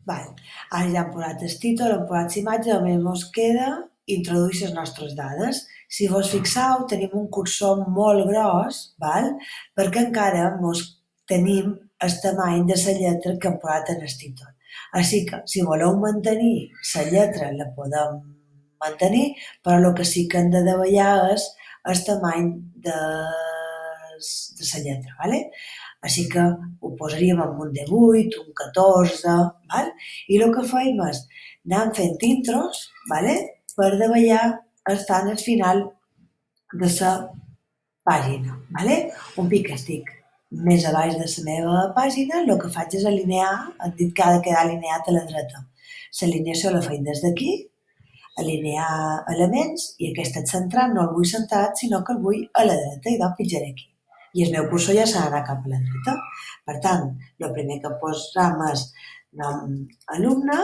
Val. Ara ja hem posat el títol, hem posat l'imatge, només ens queda introduir les nostres dades. Si vos fixeu, tenim un cursor molt gros, val? Perquè encara mos tenim el tamany de la lletra que hem posat en el títol. Així que, si voleu mantenir la lletra, la podem mantenir, però el que sí que hem de davallar és el tamany de la lletra, ¿vale? Així que ho posaríem amb un 18, un 14, val? I el que feim és anar fent intros, ¿vale? Per davallar estant al final de la pàgina, ¿vale? Un pic estic més a baix de la meva pàgina, el que faig és alinear, hem dit que ha de quedar alineat a la dreta. L'alineació la faig des d'aquí, alinear elements, i aquest centrat no el vull centrat, sinó que el vull a la dreta, i doncs pitjaré aquí. I el meu cursor ja s'ha d'anar cap a la dreta. Per tant, el primer que posam és nom alumne,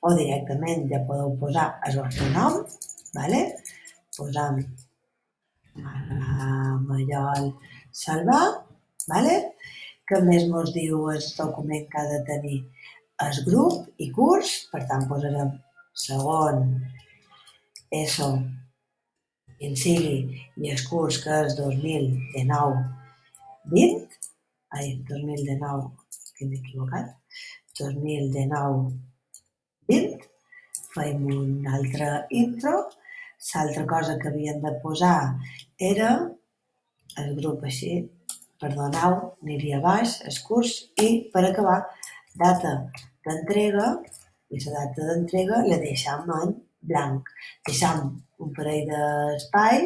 o directament ja podeu posar el vostre nom, ¿vale? Posam Mallol Salvà, ¿vale? Que més mos diu el document que ha de tenir el grup i curs, per tant posarem segon ESO Insili i el curs que és 2019-20, 2019, que m'he equivocat, 2019-20, fem un altre intro. L'altra cosa que havíem de posar era el grup així, perdoneu, aniria baix, el curs, i per acabar, data d'entrega, i la data d'entrega la deixam en blanc. Deixam un parell d'espai